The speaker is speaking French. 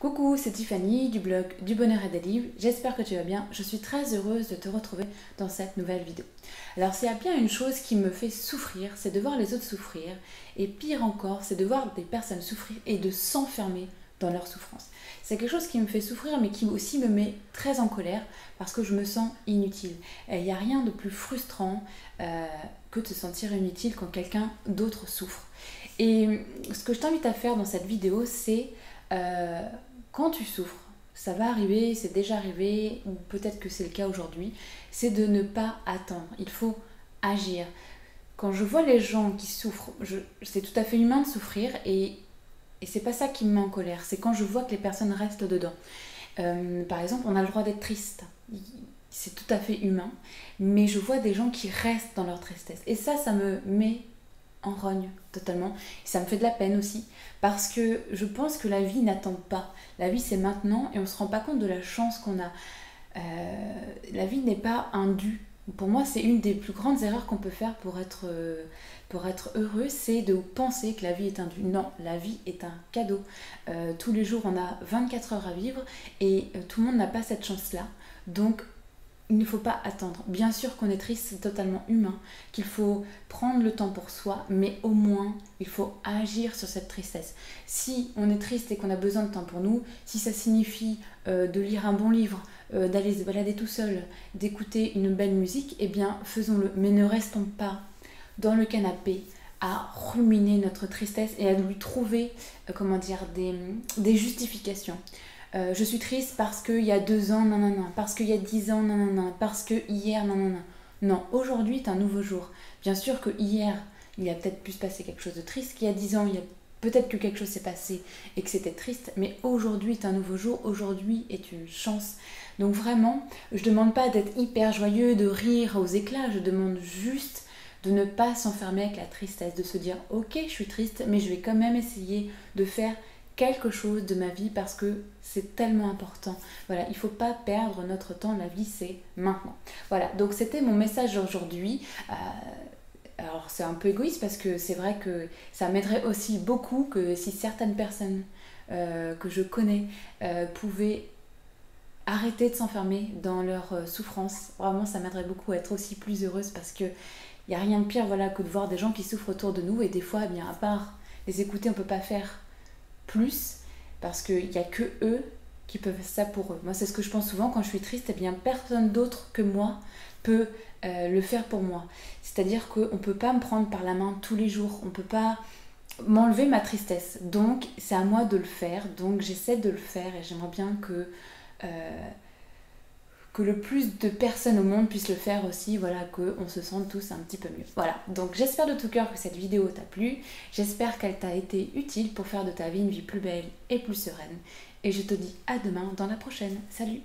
Coucou, c'est Tiffany du blog du bonheur et des livres, j'espère que tu vas bien, je suis très heureuse de te retrouver dans cette nouvelle vidéo. Alors s'il y a bien une chose qui me fait souffrir, c'est de voir les autres souffrir, et pire encore, c'est de voir des personnes souffrir et de s'enfermer dans leur souffrance. C'est quelque chose qui me fait souffrir mais qui aussi me met très en colère parce que je me sens inutile. Il n'y a rien de plus frustrant que de se sentir inutile quand quelqu'un d'autre souffre. Et ce que je t'invite à faire dans cette vidéo, c'est quand tu souffres, ça va arriver, c'est déjà arrivé, ou peut-être que c'est le cas aujourd'hui, c'est de ne pas attendre. Il faut agir. Quand je vois les gens qui souffrent, c'est tout à fait humain de souffrir et c'est pas ça qui me met en colère. C'est quand je vois que les personnes restent dedans. Par exemple, on a le droit d'être triste. C'est tout à fait humain. Mais je vois des gens qui restent dans leur tristesse. Et ça me met en rogne totalement. Et ça me fait de la peine aussi. Parce que je pense que la vie n'attend pas. La vie, c'est maintenant et on ne se rend pas compte de la chance qu'on a. La vie n'est pas un dû. Pour moi, c'est une des plus grandes erreurs qu'on peut faire pour être heureux, c'est de penser que la vie est un dû. Non, la vie est un cadeau. Tous les jours, on a 24 heures à vivre et tout le monde n'a pas cette chance-là. Donc, il ne faut pas attendre. Bien sûr qu'on est triste, c'est totalement humain, qu'il faut prendre le temps pour soi, mais au moins, il faut agir sur cette tristesse. Si on est triste et qu'on a besoin de temps pour nous, si ça signifie de lire un bon livre, d'aller se balader tout seul, d'écouter une belle musique, eh bien, faisons-le. Mais ne restons pas dans le canapé à ruminer notre tristesse et à lui trouver des justifications. Je suis triste parce qu'il y a 2 ans, nanana, parce qu'il y a 10 ans, nanana, parce que hier, nanana. Non, aujourd'hui est un nouveau jour. Bien sûr que hier, il a peut-être pu se passer quelque chose de triste, qu'il y a 10 ans, il y a peut-être que quelque chose s'est passé et que c'était triste, mais aujourd'hui est un nouveau jour, aujourd'hui est une chance. Donc vraiment, je ne demande pas d'être hyper joyeux, de rire aux éclats, je demande juste de ne pas s'enfermer avec la tristesse, de se dire « Ok, je suis triste, mais je vais quand même essayer de faire quelque chose de ma vie parce que c'est tellement important. » Voilà, il ne faut pas perdre notre temps, la vie c'est maintenant. Voilà, donc c'était mon message aujourd'hui. Alors c'est un peu égoïste parce que c'est vrai que ça m'aiderait aussi beaucoup que si certaines personnes que je connais pouvaient arrêter de s'enfermer dans leur souffrance. Vraiment, ça m'aiderait beaucoup à être aussi plus heureuse parce que il n'y a rien de pire que de voir des gens qui souffrent autour de nous et des fois, eh bien, à part les écouter, on ne peut pas faire plus parce qu'il n'y a que eux qui peuvent faire ça pour eux. Moi, c'est ce que je pense souvent quand je suis triste, eh bien, personne d'autre que moi peut le faire pour moi. C'est-à-dire qu'on ne peut pas me prendre par la main tous les jours, on ne peut pas m'enlever ma tristesse. Donc, c'est à moi de le faire. Donc, j'essaie de le faire et j'aimerais bien que le plus de personnes au monde puissent le faire aussi, voilà, qu'on se sente tous un petit peu mieux. Voilà, donc j'espère de tout cœur que cette vidéo t'a plu, j'espère qu'elle t'a été utile pour faire de ta vie une vie plus belle et plus sereine. Et je te dis à demain dans la prochaine. Salut!